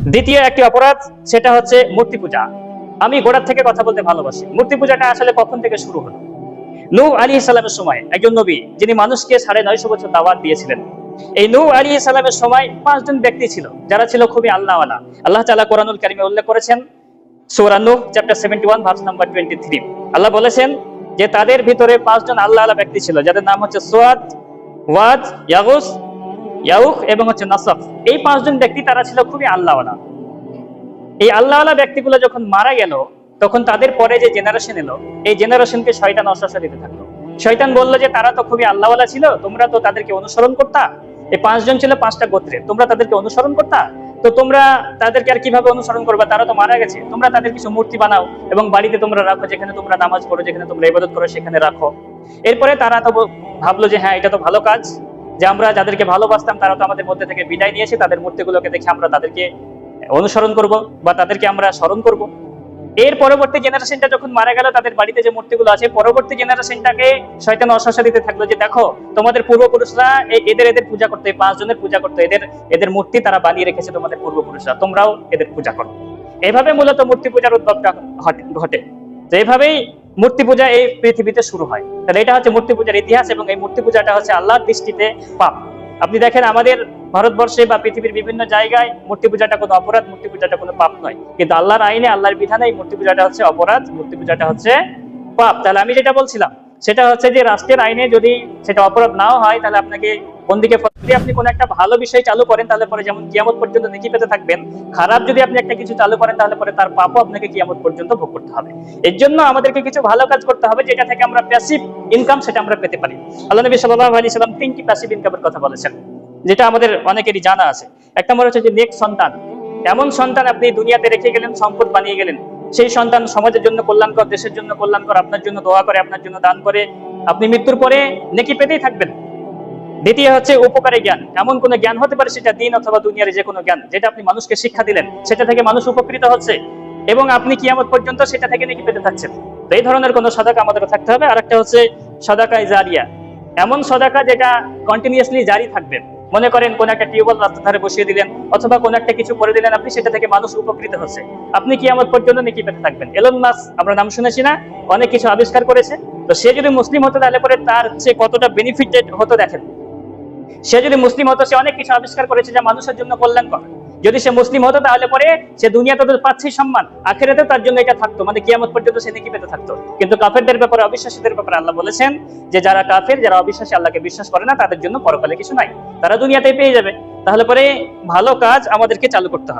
দ্বিতীয় একটি অপরাধ, সেটা হচ্ছে মূর্তি পূজা। আমি গোড়ার থেকে কথা বলতে ভালোবাসি। মূর্তি পূজাটা আসলে কখন থেকে শুরু হলো? নূহ আলাইহিস সালামের সময় একজন নবী, যিনি মানুষকে 950 বছর দাওয়াত দিয়েছিলেন। এই নূহ আলাইহিস সালামের সময় 5 জন ব্যক্তি ছিল, যারা ছিল খুবই আল্লাহওয়ালা। আল্লাহ তাআলা কোরআনুল কারীমে উল্লেখ করেছেন, সূরা নূহ চ্যাপ্টার 71 ভার্স নাম্বার 23। আল্লাহ বলেছেন যে তাদের ভিতরে 5 জন আল্লাহওয়ালা ব্যক্তি ছিল, যাদের নাম হচ্ছে সুয়াদ, ওয়াদ, ইয়াগুস, ইয়াউখ এবং হচ্ছে নাসফ। এই 5 জন ব্যক্তি তারা ছিল খুবই আল্লাহওয়ালা। এই আল্লাহওয়ালা ব্যক্তিগুলো যখন মারা গেল, তখন তাদের পরে যে জেনারেশন এলো, এই জেনারেশনকে শয়তান ওয়াসওয়াসা দিতে থাকলো। শয়তান বলল যে তারা তো খুবই আল্লাহওয়ালা ছিল, তোমরা তো তাদেরকে অনুসরণ করতা। এই 5 জন ছিল 5টা গোত্রের, তোমরা তাদেরকে অনুসরণ করতা, তো তোমরা তাদেরকে আর কিভাবে অনুসরণ করবা? তারা তো মারা গেছে। তোমরা তাদের কিছু মূর্তি বানাও এবং বাড়িতে তোমরা রাখো, যেখানে তোমরা নামাজ পড়ো, যেখানে তোমরা ইবাদত করো, সেখানে রাখো। এরপরে তারা তো ভাবলো যে হ্যাঁ, এটা তো ভালো কাজ, যে আমরা যাদেরকে ভালোবাসতাম তারা তো আমাদের মধ্যে থেকে বিদায় নিয়েছে, তাদের মূর্তিগুলোকে দেখে আমরা তাদেরকে অনুসরণ করব বা তাদেরকে আমরা স্মরণ করব। এর পরবর্তী জেনারেশনটা যখন মারা গেল, তাদের বাড়িতে যে মূর্তিগুলো আছে, পরবর্তী জেনারেশনটাকে শয়তান ওয়াসওয়াসা দিতে থাকলো যে দেখো, তোমাদের পূর্বপুরুষরা এদের পূজা করতে, 5 জনের পূজা করতে, এদের মূর্তি তারা বানিয়ে রেখেছে, তোমাদের পূর্বপুরুষরা, তোমরাও এদের পূজা করো। এভাবে মূলত মূর্তি পূজার উদ্ভবটা ঘটে। তো এইভাবেই মূর্তি পূজা এই পৃথিবীতে শুরু হয়। তাহলে এটা হচ্ছে মূর্তি পূজার ইতিহাস, এবং এই মূর্তি পূজাটা হচ্ছে আল্লাহর দৃষ্টিতে পাপ। আপনি দেখেন আমাদের ভারতবর্ষে বা পৃথিবীর বিভিন্ন জায়গায় মূর্তি পূজাটা কোনো অপরাধ, মূর্তি পূজাটা কোনো পাপ নয়, কিন্তু আল্লাহর আইনে, আল্লাহর বিধানে এই মূর্তি পূজাটা হচ্ছে অপরাধ, মূর্তি পূজাটা হচ্ছে পাপ। তাহলে আমি যেটা বলছিলাম সেটা হচ্ছে যে রাষ্ট্রের আইনে যদি সেটা অপরাধ নাও হয়, তাহলে আপনাকে কোন দিকে, যদি আপনি কোনো একটা ভালো বিষয় চালু করেন, তাহলে পরে যেমন কিয়ামত পর্যন্ত নেকি পেতে থাকবেন, খারাপ যদি আপনি একটা কিছু চালু করেন, তাহলে পরে তার পাপও আপনাকে কিয়ামত পর্যন্ত ভোগ করতে হবে। এর জন্য আমাদেরকে কিছু ভালো কাজ করতে হবে, যেটা থেকে আমরা প্যাসিভ ইনকাম সেটা আমরা পেতে পারি। আল্লাহ নবী সাল্লাল্লাহু আলাইহি সাল্লাম 3টি প্যাসিভ ইনকামের কথা বলেছেন, যেটা আমাদের অনেকেরই জানা আছে। এক নম্বর হচ্ছে যে নেক সন্তান। এমন সন্তান আপনি দুনিয়াতে রেখে গেলেন, সম্পদ বানিয়ে গেলেন, সেই সন্তান সমাজের জন্য কল্যাণকর, দেশের জন্য কল্যাণকর, আপনার জন্য দোয়া করে, আপনার জন্য দান করে, আপনি মৃত্যুর পরে নেকি পেতেই থাকবেন। দ্বিতীয় হচ্ছে উপকারী জ্ঞান। এমন কোন জ্ঞান হতে পারে, সেটা দিন অথবা দুনিয়ার যে কোনো জ্ঞান, যেটা আপনি মানুষকে শিক্ষা দিলেন, সেটা থেকে মানুষ উপকৃত হচ্ছে এবং আপনি কিয়ামত পর্যন্ত সেটা থেকে নেকি পেতে থাকছেন। তো এই ধরনের কোন সাদাকা আমাদের থাকতে হবে। আরেকটা হচ্ছে সাদাকায়ে জারিয়া। এমন সাদাকা যেটা কন্টিনিউয়াসলি জারি থাকবে। মনে করেন কোন একটা টিউবওয়েল রাস্তার ধারে বসিয়ে দিলেন, অথবা কোন একটা কিছু করে দিলেন আপনি, সেটা থেকে মানুষ উপকৃত হচ্ছে, আপনি কিয়ামত পর্যন্ত নেকি পেতে থাকবেন। এলন মাস্ক, আমরা নাম শুনেছি না, অনেক কিছু আবিষ্কার করেছে। তো সে যদি মুসলিম হতো, তাহলে পরে তার চেয়ে কতটা বেনিফিটেড হতো দেখেন। সে যদি মুসলিম হতো, সে অনেক কিছু আবিষ্কার করেছে যা মানুষের জন্য কল্যাণকর। যদি সে মুসলিম হতো, তাহলে পরে সে দুনিয়াতে তো পাচ্ছেই সম্মান, আখিরাতেও তার জন্য এটা থাকতো, মানে কিয়ামত পর্যন্ত সে নেকি পেতে থাকতো। কিন্তু কাফেরদের ব্যাপারে, অবিশ্বাসীদের ব্যাপারে আল্লাহ বলেছেন যে যারা কাফের, যারা অবিশ্বাসী, আল্লাহকে বিশ্বাস করে না, তাদের জন্য পরকালে কিছু নাই, তারা দুনিয়াতেই পেয়ে যাবে। তাহলে পরে ভালো কাজ আমাদেরকে চালু করতে হবে।